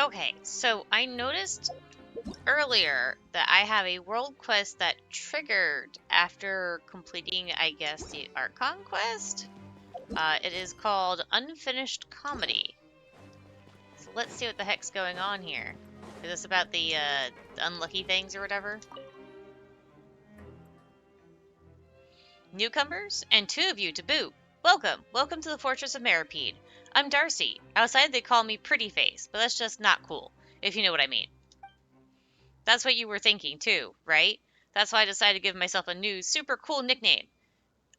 Okay, so I noticed earlier that I have a world quest that triggered after completing, I guess, the Archon quest. It is called Unfinished Comedy. So let's see what the heck's going on here. Is this about the unlucky things or whatever? Newcomers? And two of you to boot. Welcome! Welcome to the Fortress of Meripede. I'm Darcy. Outside they call me Pretty Face, but that's just not cool, if you know what I mean. That's what you were thinking too, right? That's why I decided to give myself a new, super cool nickname.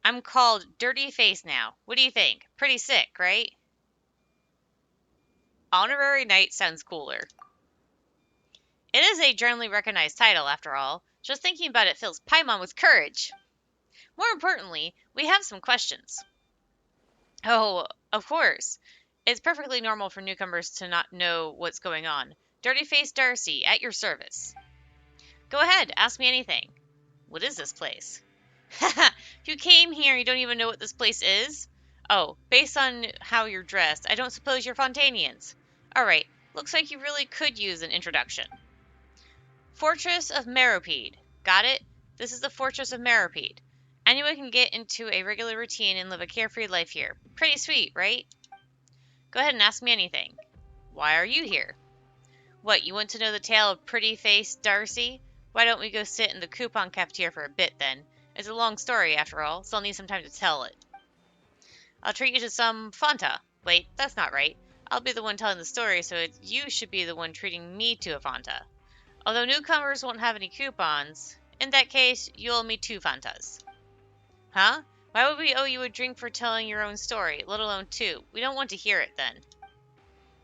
I'm called Dirty Face now. What do you think? Pretty sick, right? Honorary Knight sounds cooler. It is a generally recognized title, after all. Just thinking about it fills Paimon with courage. More importantly, we have some questions. Oh, of course. It's perfectly normal for newcomers to not know what's going on. Dirty Face Darcy, at your service. Go ahead, ask me anything. What is this place? You came here and you don't even know what this place is? Oh, based on how you're dressed, I don't suppose you're Fontanians. Alright, looks like you really could use an introduction. Fortress of Meropide. Got it? This is the Fortress of Meropide. Anyone can get into a regular routine and live a carefree life here. Pretty sweet, right? Go ahead and ask me anything. Why are you here? What, you want to know the tale of Pretty Face Darcy? Why don't we go sit in the coupon cafeteria for a bit, then? It's a long story, after all, so I'll need some time to tell it. I'll treat you to some Fanta. Wait, that's not right. I'll be the one telling the story, so you should be the one treating me to a Fanta. Although newcomers won't have any coupons, in that case, you owe me 2 Fantas. Huh? Why would we owe you a drink for telling your own story, let alone 2? We don't want to hear it, then.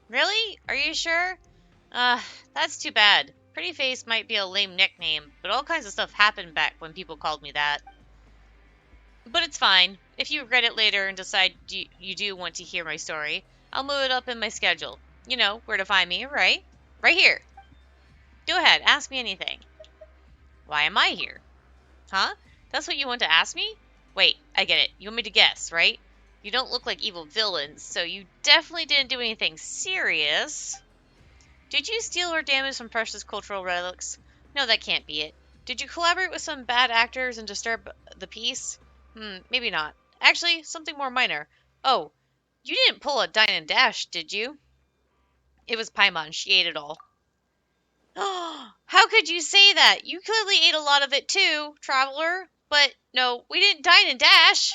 Really? Are you sure? That's too bad. Pretty Face might be a lame nickname, but all kinds of stuff happened back when people called me that. But it's fine. If you regret it later and decide you do want to hear my story, I'll move it up in my schedule. You know where to find me, right? Right here. Go ahead, ask me anything. Why am I here? Huh? That's what you want to ask me? Wait, I get it. You want me to guess, right? You don't look like evil villains, so you definitely didn't do anything serious. Did you steal or damage some precious cultural relics? No, that can't be it. Did you collaborate with some bad actors and disturb the peace? Maybe not. Actually, something more minor. Oh, you didn't pull a dine and dash, did you? It was Paimon. She ate it all. How could you say that? You clearly ate a lot of it too, traveler. But no, we didn't dine and dash.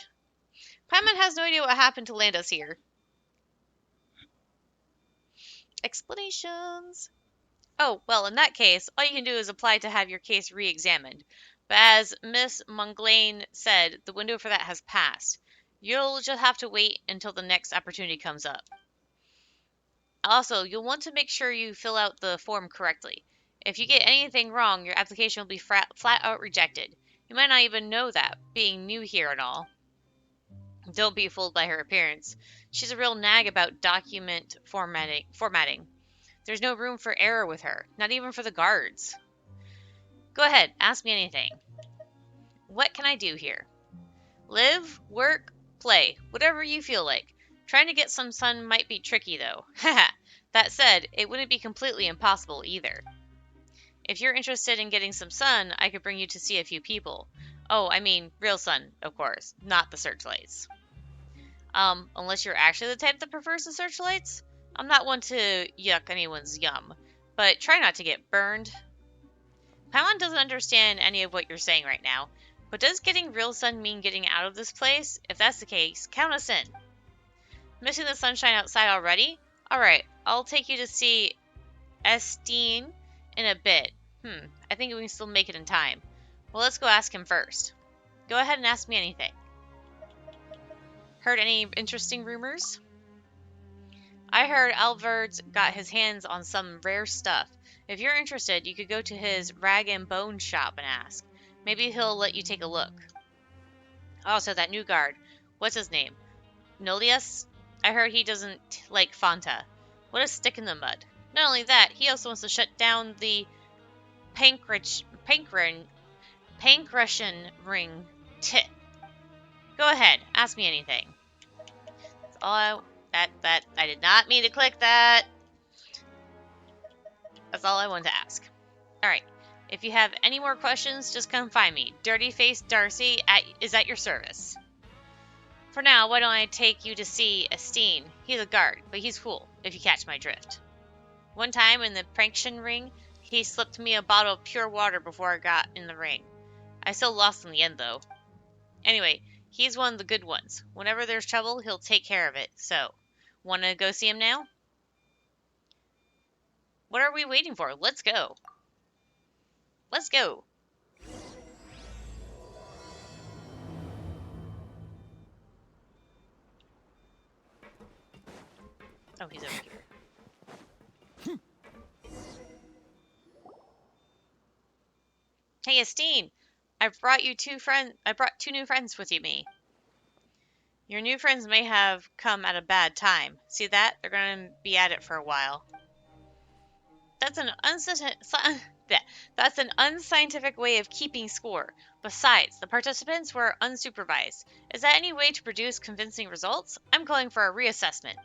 Paimon has no idea what happened to land us here. Explanations. Oh, well, in that case, all you can do is apply to have your case re-examined. But as Miss Monglain said, the window for that has passed. You'll just have to wait until the next opportunity comes up. Also, you'll want to make sure you fill out the form correctly. If you get anything wrong, your application will be flat out rejected. You might not even know that, being new here and all. Don't be fooled by her appearance. She's a real nag about document formatting. There's no room for error with her, not even for the guards. Go ahead, ask me anything. What can I do here? Live, work, play, whatever you feel like. Trying to get some sun might be tricky, though. Haha. That said, it wouldn't be completely impossible either. If you're interested in getting some sun, I could bring you to see a few people. Oh, I mean, real sun, of course, not the searchlights. Unless you're actually the type that prefers the searchlights? I'm not one to yuck anyone's yum, but try not to get burned. Paimon doesn't understand any of what you're saying right now, but does getting real sun mean getting out of this place? If that's the case, count us in. Missing the sunshine outside already? Alright, I'll take you to see Esteen in a bit. I think we can still make it in time. Well, let's go ask him first. Go ahead and ask me anything. Heard any interesting rumors? I heard Alvard's got his hands on some rare stuff. If you're interested, you could go to his rag and bone shop and ask. Maybe he'll let you take a look. Also, that new guard. What's his name? Nolius? I heard he doesn't like Fanta. What a stick in the mud. Not only that, he also wants to shut down the Pankration ring tit. Go ahead, ask me anything. That's all I did not mean to click that. That's all I wanted to ask. Alright, if you have any more questions, just come find me. Dirty Face Darcy is at your service. For now, why don't I take you to see Esteen? He's a guard, but he's cool, if you catch my drift. One time in the Pranction ring, he slipped me a bottle of pure water before I got in the ring. I still lost in the end, though. Anyway, he's one of the good ones. Whenever there's trouble, he'll take care of it. So, wanna go see him now? What are we waiting for? Let's go. Let's go. Oh, he's over here. Hey, Esteen, I brought two new friends with me. Your new friends may have come at a bad time. See that? They're going to be at it for a while. That's an unscientific way of keeping score. Besides, the participants were unsupervised. Is that any way to produce convincing results? I'm calling for a reassessment.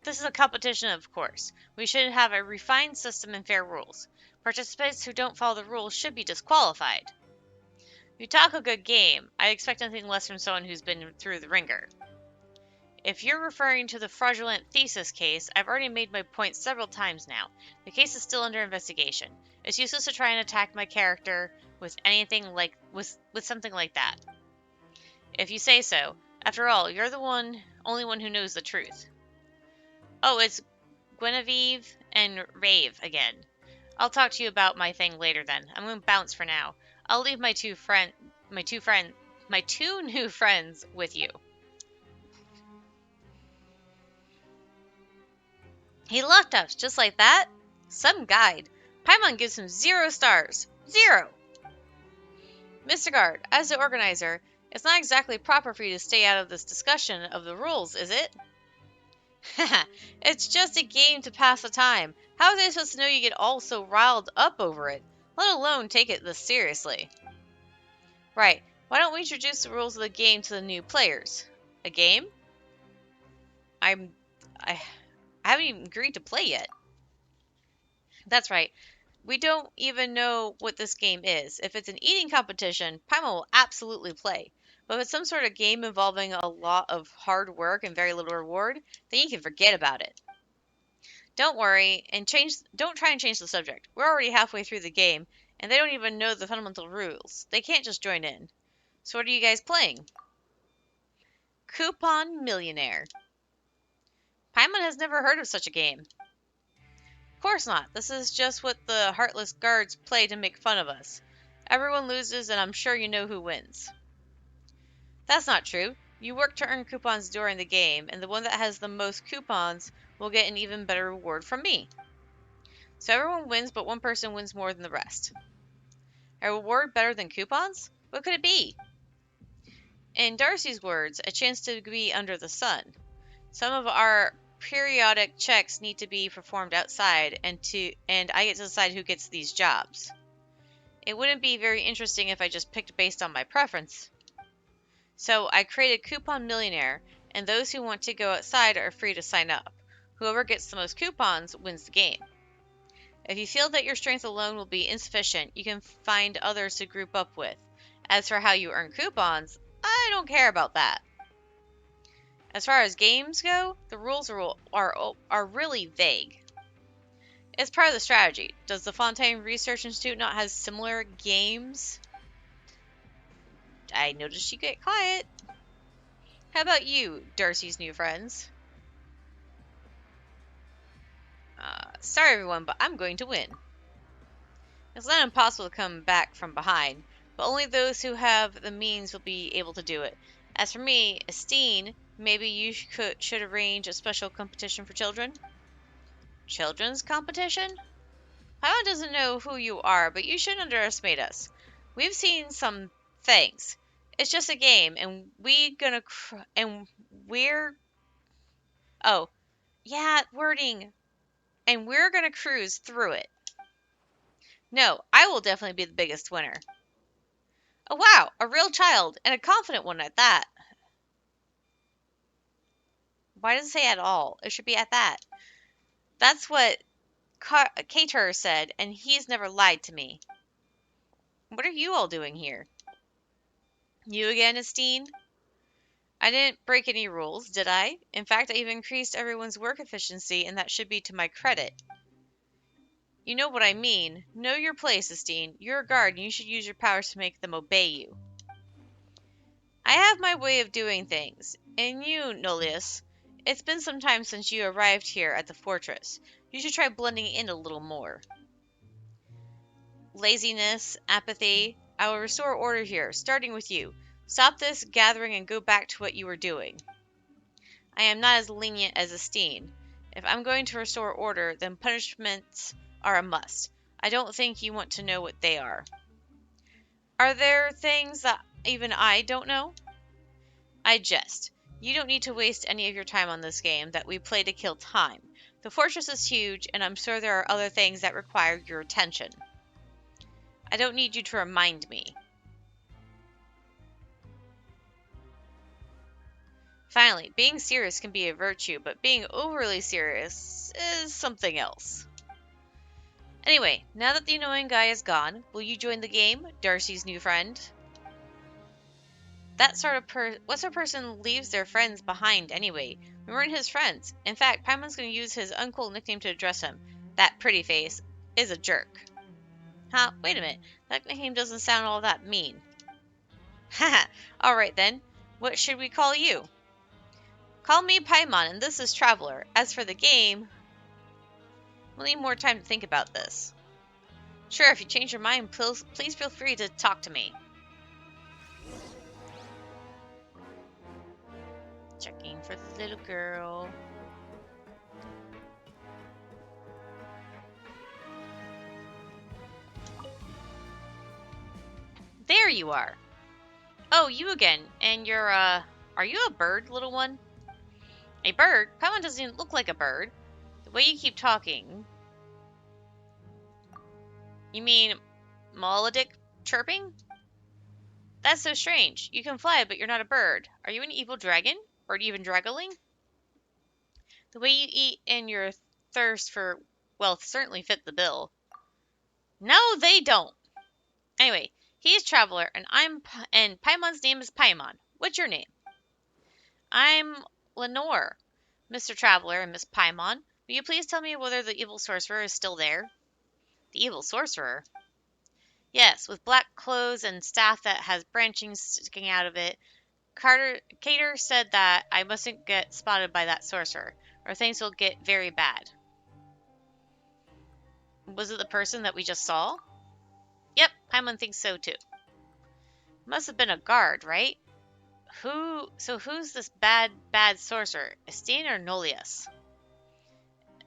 This is a competition, of course. We should have a refined system and fair rules. Participants who don't follow the rules should be disqualified. You talk a good game. I expect nothing less from someone who's been through the ringer. If you're referring to the fraudulent thesis case, I've already made my point several times now. The case is still under investigation. It's useless to try and attack my character with something like that. If you say so. After all, you're the only one who knows the truth. Oh, it's Guinevere and Rave again. I'll talk to you about my thing later then. I'm going to bounce for now. I'll leave my two new friends with you. He left us just like that? Some guide. Paimon gives him 0 stars. 0! Mr. Guard, as the organizer, it's not exactly proper for you to stay out of this discussion of the rules, is it? Haha, it's just a game to pass the time. How was I supposed to know you get all so riled up over it, let alone take it this seriously? Right, why don't we introduce the rules of the game to the new players? A game? I haven't even agreed to play yet. That's right. We don't even know what this game is. If it's an eating competition, Paimon will absolutely play. But if it's some sort of game involving a lot of hard work and very little reward, then you can forget about it. Don't worry, and don't try and change the subject. We're already halfway through the game, and they don't even know the fundamental rules. They can't just join in. So what are you guys playing? Coupon Millionaire. Paimon has never heard of such a game. Of course not. This is just what the heartless guards play to make fun of us. Everyone loses, and I'm sure you know who wins. That's not true. You work to earn coupons during the game, and the one that has the most coupons will get an even better reward from me. So everyone wins, but one person wins more than the rest. A reward better than coupons? What could it be? In Darcy's words, a chance to be under the sun. Some of our periodic checks need to be performed outside, and I get to decide who gets these jobs. It wouldn't be very interesting if I just picked based on my preference. So I created Coupon Millionaire, and those who want to go outside are free to sign up. Whoever gets the most coupons wins the game. If you feel that your strength alone will be insufficient, you can find others to group up with. As for how you earn coupons, I don't care about that. As far as games go, the rules are really vague. It's part of the strategy. Does the Fontaine Research Institute not have similar games? I noticed you get quiet. How about you, Darcy's new friends? Sorry everyone, but I'm going to win. It's not impossible to come back from behind, but only those who have the means will be able to do it. As for me, Esteen, maybe you should arrange a special competition for children? Children's competition? Paimon doesn't know who you are, but you shouldn't underestimate us. We've seen some things. It's just a game, and oh, yeah, wording. And we're gonna cruise through it. No, I will definitely be the biggest winner. Oh wow, a real child, and a confident one at that. Why does it say at all? It should be at that. That's what Cater said, and he's never lied to me. What are you all doing here? You again, Estine? I didn't break any rules, did I? In fact, I even increased everyone's work efficiency, and that should be to my credit. You know what I mean. Know your place, Estine. You're a guard, and you should use your powers to make them obey you. I have my way of doing things. And you, Nolius, it's been some time since you arrived here at the fortress. You should try blending in a little more. Laziness, apathy. I will restore order here, starting with you. Stop this gathering and go back to what you were doing. I am not as lenient as Estine. If I'm going to restore order, then punishments are a must. I don't think you want to know what they are. Are there things that even I don't know? I jest. You don't need to waste any of your time on this game that we play to kill time. The fortress is huge, and I'm sure there are other things that require your attention. I don't need you to remind me. Finally, being serious can be a virtue, but being overly serious is something else. Anyway, now that the annoying guy is gone, will you join the game, Darcy's new friend? What sort of person leaves their friends behind anyway? We weren't his friends. In fact, Paimon's going to use his uncool nickname to address him. That pretty face is a jerk. Huh, wait a minute. That nickname doesn't sound all that mean. Haha, alright then. What should we call you? Call me Paimon, and this is Traveler. As for the game, we'll need more time to think about this. Sure, if you change your mind, please feel free to talk to me. Checking for the little girl. There you are. Oh, you again. And you're, are you a bird, little one? A bird? Paimon doesn't even look like a bird. The way you keep talking. You mean melodic chirping? That's so strange. You can fly, but you're not a bird. Are you an evil dragon? Or even draggling? The way you eat and your thirst for wealth certainly fit the bill. No, they don't. Anyway, he's Traveler, and Paimon's name is Paimon. What's your name? I'm Lenore. Mr. Traveler and Miss Paimon, will you please tell me whether the evil sorcerer is still there? The evil sorcerer? Yes, with black clothes and staff that has branchings sticking out of it. Cater said that I mustn't get spotted by that sorcerer, or things will get very bad. Was it the person that we just saw? Yep, Paimon thinks so too. Must have been a guard, right? Who's this bad sorcerer? Estine or Nolius?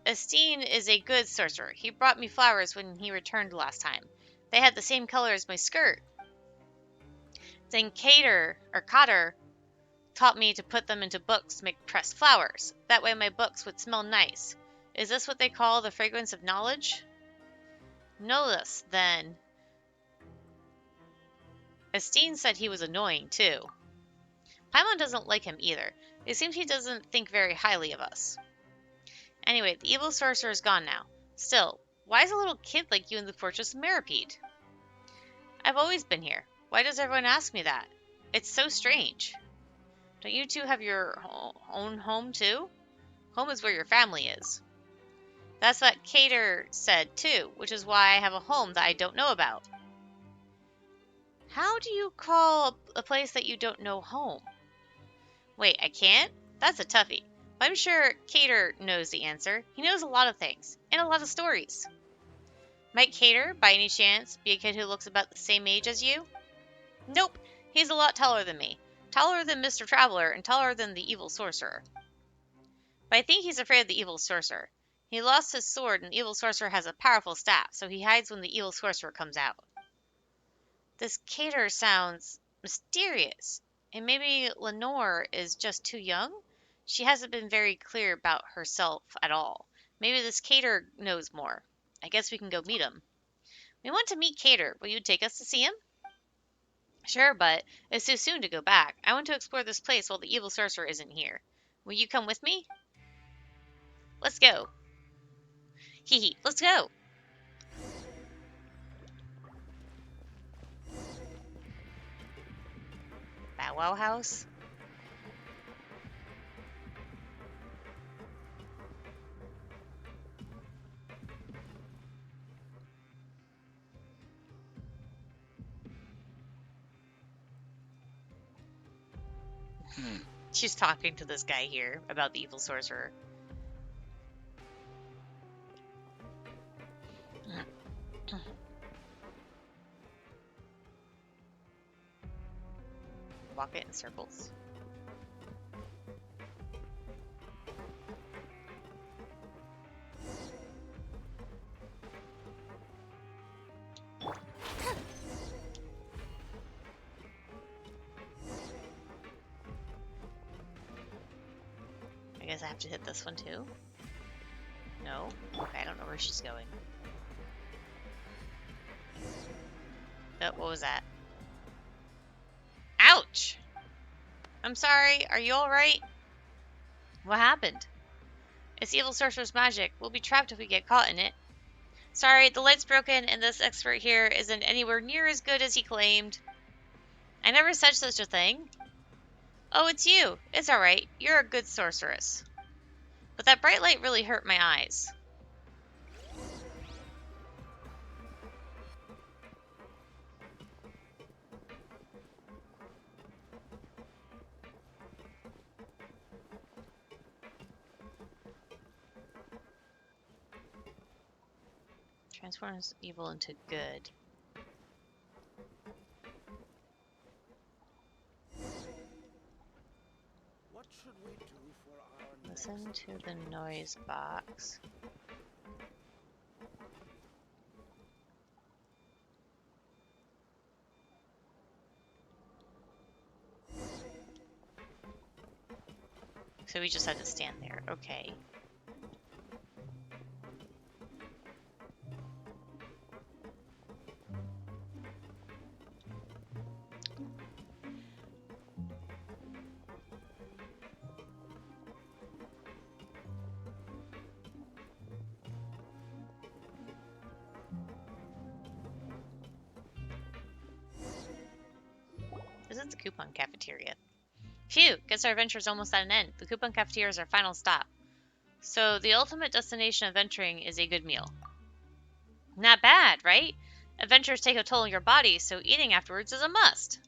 Estine is a good sorcerer. He brought me flowers when he returned last time. They had the same color as my skirt. Then Cater taught me to put them into books to make pressed flowers. That way my books would smell nice. Is this what they call the fragrance of knowledge? Nolius, then. Estine said he was annoying, too. Paimon doesn't like him either. It seems he doesn't think very highly of us. Anyway, the evil sorcerer is gone now. Still, why is a little kid like you in the fortress of Meripede? I've always been here. Why does everyone ask me that? It's so strange. Don't you two have your own home, too? Home is where your family is. That's what Cater said, too, which is why I have a home that I don't know about. How do you call a place that you don't know home? Wait, I can't? That's a toughie. But I'm sure Cater knows the answer. He knows a lot of things, and a lot of stories. Might Cater, by any chance, be a kid who looks about the same age as you? Nope, he's a lot taller than me. Taller than Mr. Traveler, and taller than the evil sorcerer. But I think he's afraid of the evil sorcerer. He lost his sword, and the evil sorcerer has a powerful staff, so he hides when the evil sorcerer comes out. This Cater sounds mysterious. And maybe Lenore is just too young? She hasn't been very clear about herself at all. Maybe this Cater knows more. I guess we can go meet him. We want to meet Cater. Will you take us to see him? Sure, but it's too soon to go back. I want to explore this place while the evil sorcerer isn't here. Will you come with me? Let's go. Hee hee, let's go. Bow Wow House? She's talking to this guy here about the evil sorcerer. Walk it in circles. I guess I have to hit this one too. No? Okay, I don't know where she's going. Oh, what was that? Ouch! I'm sorry, are you alright? What happened? It's evil sorcerer's magic. We'll be trapped if we get caught in it. Sorry, the light's broken and this expert here isn't anywhere near as good as he claimed. I never said such a thing. Oh, it's you. It's alright. You're a good sorceress. But that bright light really hurt my eyes. Transforms evil into good. What should we do for our Listen to the noise box. So we just had to stand there. Okay. This is the coupon cafeteria. Phew! Guess our adventure's almost at an end. The coupon cafeteria is our final stop. So the ultimate destination of venturing is a good meal. Not bad, right? Adventures take a toll on your body, so eating afterwards is a must.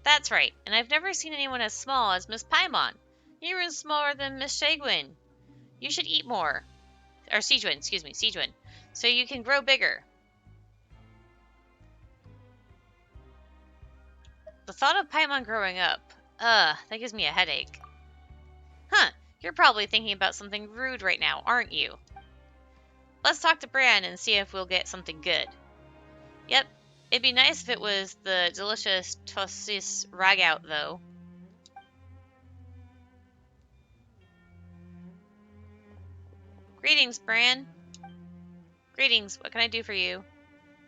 That's right, and I've never seen anyone as small as Miss Paimon. You're even smaller than Miss Shagwin. You should eat more. Or Sijwin, excuse me, Sijwin. So you can grow bigger. The thought of Paimon growing up, that gives me a headache. Huh, you're probably thinking about something rude right now, aren't you? Let's talk to Bran and see if we'll get something good. Yep, it'd be nice if it was the delicious Tossis ragout, though. Greetings, Bran. Greetings, what can I do for you?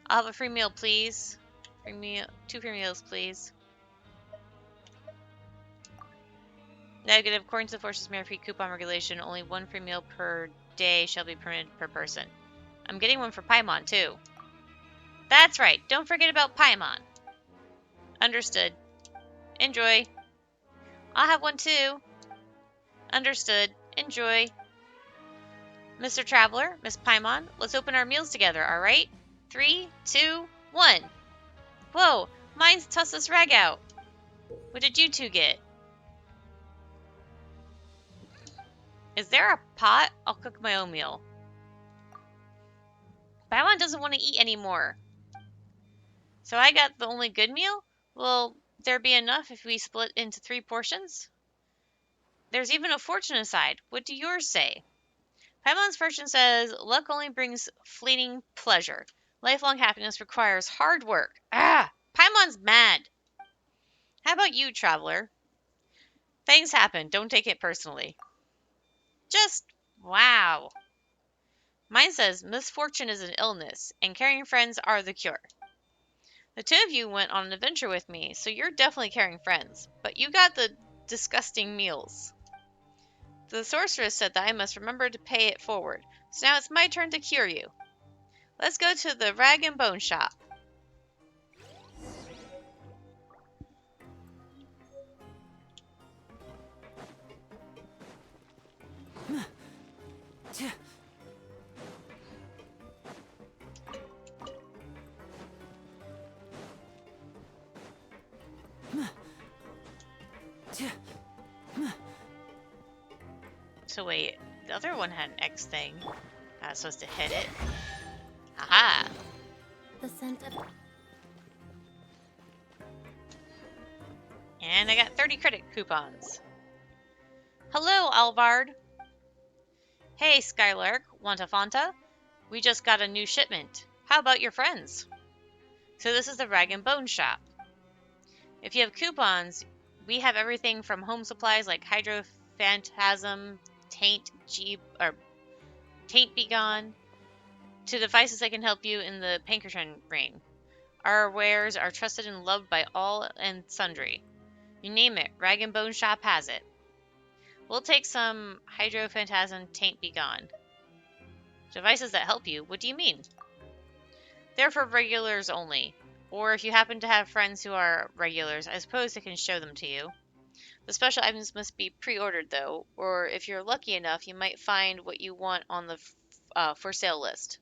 I'll have a free meal, please. Free meal, 2 free meals, please. Negative. According to the Forces Sumeru free coupon regulation, only 1 free meal per day shall be permitted per person. I'm getting one for Paimon, too. That's right. Don't forget about Paimon. Understood. Enjoy. I'll have one, too. Understood. Enjoy. Mr. Traveler, Miss Paimon, let's open our meals together, alright? 3, 2, 1. Whoa, mine's Tussus Ragout. What did you two get? Is there a pot? I'll cook my own meal. Paimon doesn't want to eat anymore. So I got the only good meal? Will there be enough if we split into 3 portions? There's even a fortune aside. What do yours say? Paimon's fortune says, luck only brings fleeting pleasure. Lifelong happiness requires hard work. Ah! Paimon's mad. How about you, traveler? Things happen. Don't take it personally. Just, wow. Mine says, misfortune is an illness, and caring friends are the cure. The 2 of you went on an adventure with me, so you're definitely caring friends. But you got the disgusting meals. The sorceress said that I must remember to pay it forward, So now it's my turn to cure you. Let's go to the rag and bone shop. So wait, the other one had an X thing. I was supposed to hit it. Aha! The scent of And I got 30 credit coupons. Hello, Alvard. Hey, Skylark. Want a Fanta? We just got a new shipment. How about your friends? So this is the Rag and Bone shop. If you have coupons, we have everything from home supplies like Hydro Phantasm, Taint Be Gone, to devices that can help you in the Pinkerton ring. Our wares are trusted and loved by all and sundry. You name it, Rag and Bone Shop has it. We'll take some Hydro Phantasm Taint Be Gone. Devices that help you? What do you mean? They're for regulars only. Or if you happen to have friends who are regulars, I suppose I can show them to you. The special items must be pre-ordered though, or if you're lucky enough, you might find what you want on the for sale list.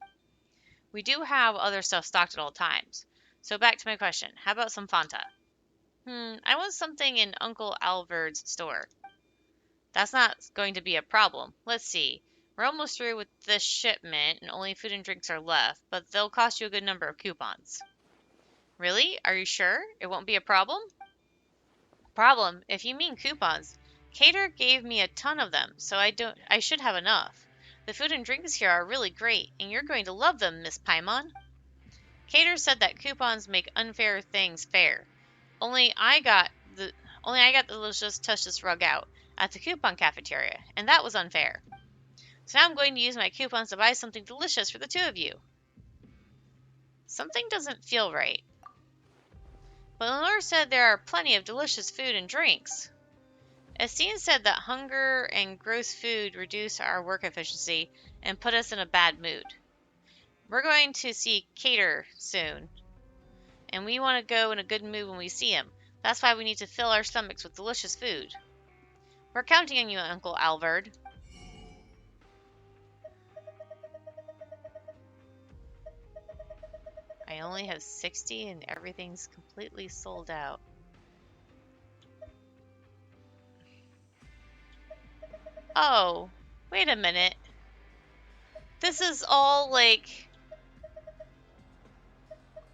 We do have other stuff stocked at all times. So back to my question, how about some Fanta? I want something in Uncle Alvard's store. That's not going to be a problem. Let's see. We're almost through with this shipment, and only food and drinks are left, but they'll cost you a good number of coupons. Really? Are you sure? It won't be a problem? Problem? If you mean coupons. Cater gave me a ton of them, so I should have enough. The food and drinks here are really great, and you're going to love them, Miss Paimon. Cater said that coupons make unfair things fair. Only I got the let's just touch this rug out at the coupon cafeteria, and that was unfair. So now I'm going to use my coupons to buy something delicious for the two of you. Something doesn't feel right. But Lenore said there are plenty of delicious food and drinks. Estine said that hunger and gross food reduce our work efficiency and put us in a bad mood. We're going to see Cater soon, and we want to go in a good mood when we see him. That's why we need to fill our stomachs with delicious food. We're counting on you, Uncle Alvard. I only have 60 and everything's completely sold out. Oh, wait a minute. This is all like...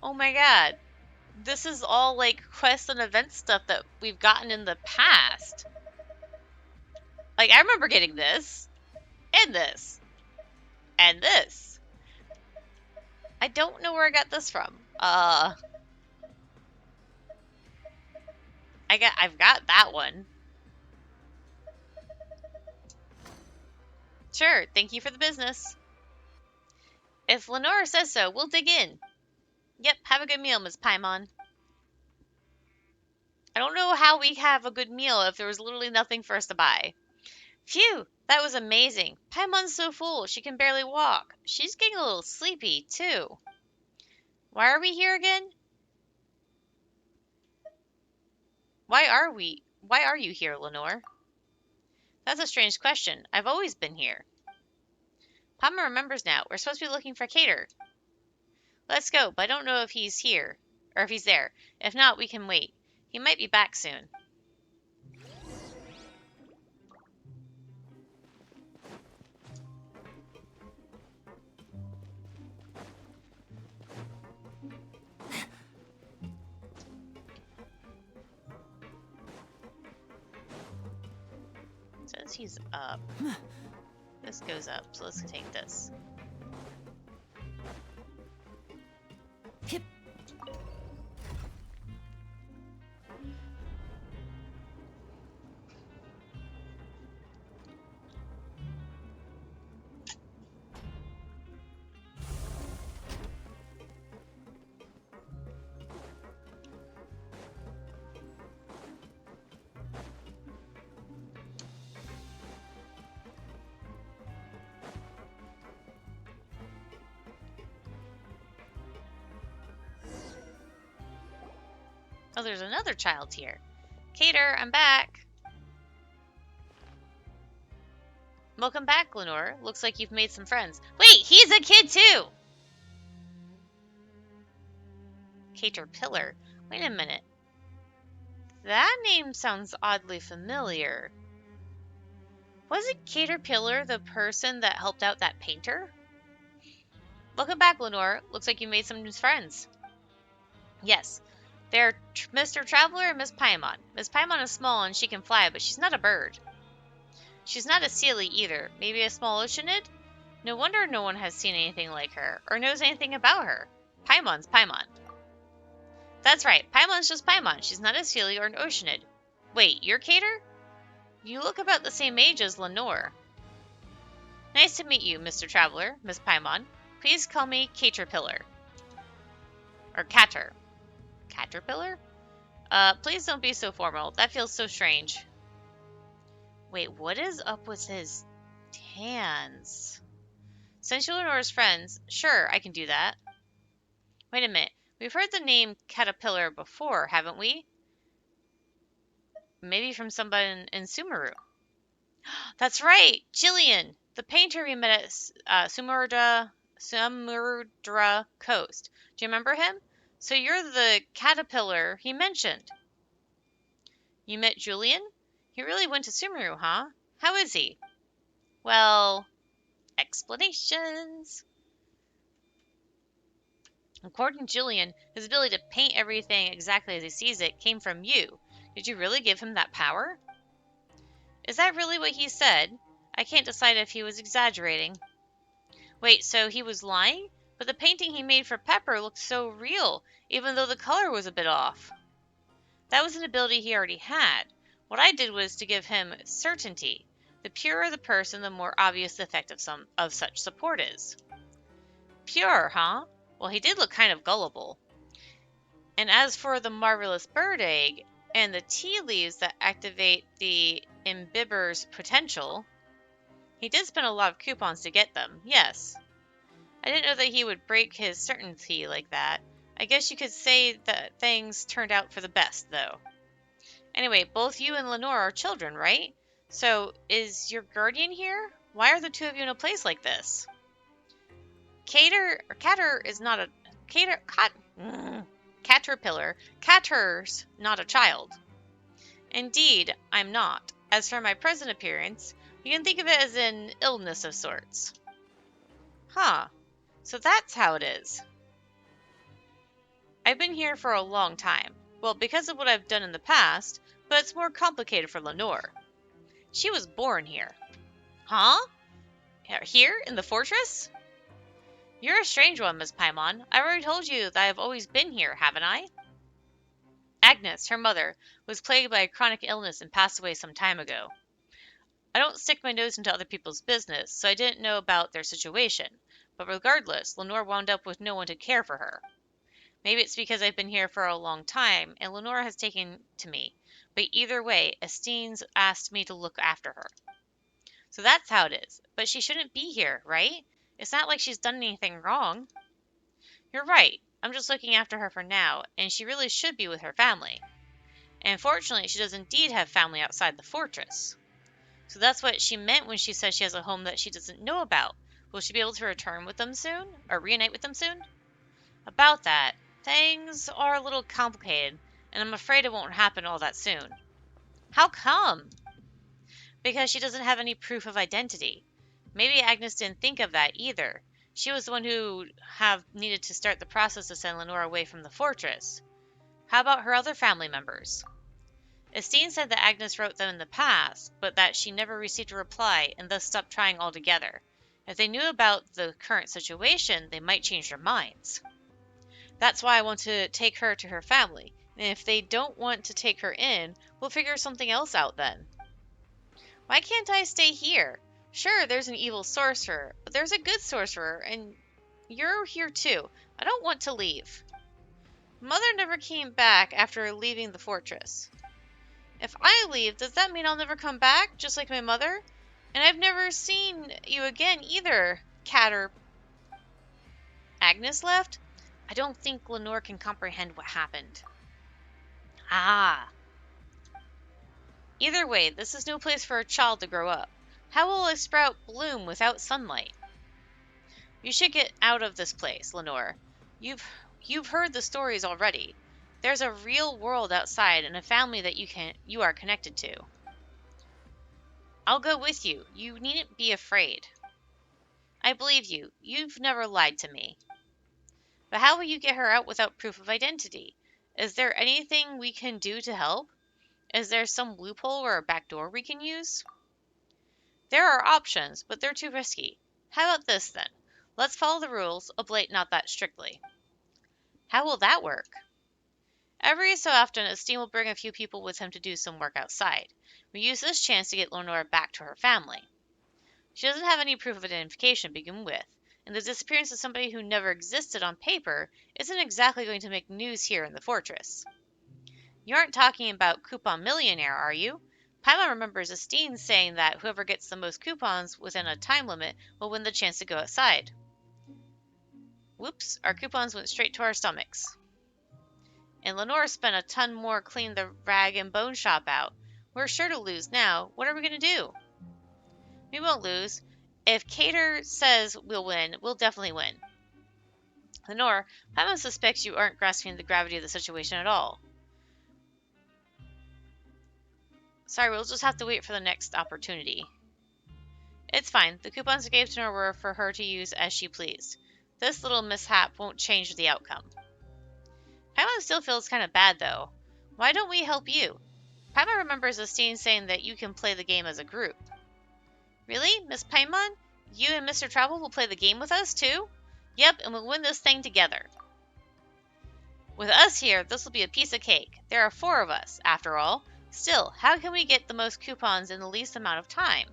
Oh my god. This is all like quest and event stuff that we've gotten in the past. Like, I remember getting this, and this, and this. I don't know where I got this from. I've got that one. Sure, thank you for the business. If Lenora says so, we'll dig in. Yep, have a good meal, Miss Paimon. I don't know how we have a good meal if there was literally nothing for us to buy. Phew, that was amazing. Paimon's so full, she can barely walk. She's getting a little sleepy, too. Why are we here again? Why are you here, Lenore? That's a strange question. I've always been here. Paimon remembers now. We're supposed to be looking for Cater. Let's go, but I don't know if he's here, or if he's there. If not, we can wait. He might be back soon. It says he's up. This goes up, so let's take this. Hip. Oh, there's another child here. Cater, I'm back. Welcome back, Lenore. Looks like you've made some friends. Wait, he's a kid too! Caterpillar. Wait a minute. That name sounds oddly familiar. Wasn't Caterpillar the person that helped out that painter? Welcome back, Lenore. Looks like you made some new friends. Yes. They're Mr. Traveler and Miss Paimon. Miss Paimon is small and she can fly, but she's not a bird. She's not a Sealy either. Maybe a small oceanid? No wonder no one has seen anything like her, or knows anything about her. Paimon's Paimon. That's right, Paimon's just Paimon. She's not a Sealy or an oceanid. Wait, you're Cater? You look about the same age as Lenore. Nice to meet you, Mr. Traveler, Miss Paimon. Please call me Caterpillar. Or Cater. Caterpillar? Please don't be so formal. That feels so strange. Wait, what is up with his hands? Since you're Lenore's friends, sure, I can do that. Wait a minute. We've heard the name Caterpillar before, haven't we? Maybe from somebody in Sumeru. That's right! Jillian! The painter we met at Sumurdra Coast. Do you remember him? So you're the caterpillar he mentioned. You met Julian? He really went to Sumeru, huh? How is he? Well, explanations. According to Julian, his ability to paint everything exactly as he sees it came from you. Did you really give him that power? Is that really what he said? I can't decide if he was exaggerating. Wait, so he was lying? But the painting he made for Pepper looked so real, even though the color was a bit off. That was an ability he already had. What I did was to give him certainty. The purer the person, the more obvious the effect of such support is. Pure, huh? Well, he did look kind of gullible. And as for the marvelous bird egg and the tea leaves that activate the imbibber's potential, he did spend a lot of coupons to get them, yes. I didn't know that he would break his certainty like that. I guess you could say that things turned out for the best, though. Anyway, both you and Lenore are children, right? So, is your guardian here? Why are the two of you in a place like this? Caterpillar. Cater's not a child. Indeed, I'm not. As for my present appearance, you can think of it as an illness of sorts. Huh. So that's how it is. I've been here for a long time. Well, because of what I've done in the past, but it's more complicated for Lenore. She was born here. Huh? Here? In the fortress? You're a strange one, Miss Paimon. I already told you that I've always been here, haven't I? Agnes, her mother, was plagued by a chronic illness and passed away some time ago. I don't stick my nose into other people's business, so I didn't know about their situation. But regardless, Lenore wound up with no one to care for her. Maybe it's because I've been here for a long time, and Lenore has taken to me. But either way, Estine's asked me to look after her. So that's how it is. But she shouldn't be here, right? It's not like she's done anything wrong. You're right. I'm just looking after her for now, and she really should be with her family. And fortunately, she does indeed have family outside the fortress. So that's what she meant when she says she has a home that she doesn't know about. Will she be able to return with them soon? Or reunite with them soon? About that, things are a little complicated, and I'm afraid it won't happen all that soon. How come? Because she doesn't have any proof of identity. Maybe Agnes didn't think of that either. She was the one who needed to start the process to send Lenore away from the fortress. How about her other family members? Estine said that Agnes wrote them in the past, but that she never received a reply and thus stopped trying altogether. If they knew about the current situation, they might change their minds. That's why I want to take her to her family, and if they don't want to take her in, we'll figure something else out then. Why can't I stay here? Sure, there's an evil sorcerer, but there's a good sorcerer, and you're here too. I don't want to leave. Mother never came back after leaving the fortress. If I leave, does that mean I'll never come back, just like my mother? And I've never seen you again either, Catter. Agnes left? I don't think Lenore can comprehend what happened. Ah. Either way, this is no place for a child to grow up. How will a sprout bloom without sunlight? You should get out of this place, Lenore. You've heard the stories already. There's a real world outside and a family that you are connected to. I'll go with you. You needn't be afraid. I believe you. You've never lied to me. But how will you get her out without proof of identity? Is there anything we can do to help? Is there some loophole or a back door we can use? There are options, but they're too risky. How about this then? Let's follow the rules, albeit not that strictly. How will that work? Every so often, Esteem will bring a few people with him to do some work outside. We use this chance to get Lenora back to her family. She doesn't have any proof of identification to begin with, and the disappearance of somebody who never existed on paper isn't exactly going to make news here in the fortress. You aren't talking about Coupon Millionaire, are you? Paimon remembers Esteem saying that whoever gets the most coupons within a time limit will win the chance to go outside. Whoops, our coupons went straight to our stomachs. And Lenore spent a ton more cleaning the rag and bone shop out. We're sure to lose now. What are we going to do? We won't lose. If Cater says we'll win, we'll definitely win. Lenore, Paimon suspects you aren't grasping the gravity of the situation at all. Sorry, we'll just have to wait for the next opportunity. It's fine. The coupons I gave to her were for her to use as she pleased. This little mishap won't change the outcome. Paimon still feels kind of bad, though. Why don't we help you? Paimon remembers Esteem saying that you can play the game as a group. Really, Miss Paimon? You and Mr. Travel will play the game with us, too? Yep, and we'll win this thing together. With us here, this will be a piece of cake. There are 4 of us, after all. Still, how can we get the most coupons in the least amount of time?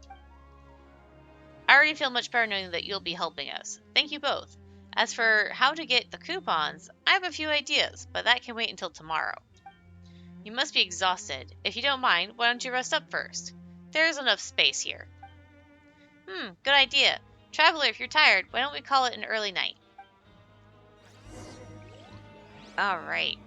I already feel much better knowing that you'll be helping us. Thank you both. As for how to get the coupons, I have a few ideas, but that can wait until tomorrow. You must be exhausted. If you don't mind, why don't you rest up first? There's enough space here. Good idea. Traveler, if you're tired, why don't we call it an early night? Alright.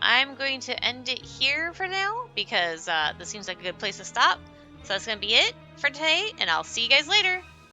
I'm going to end it here for now, because this seems like a good place to stop. So that's going to be it for today, and I'll see you guys later.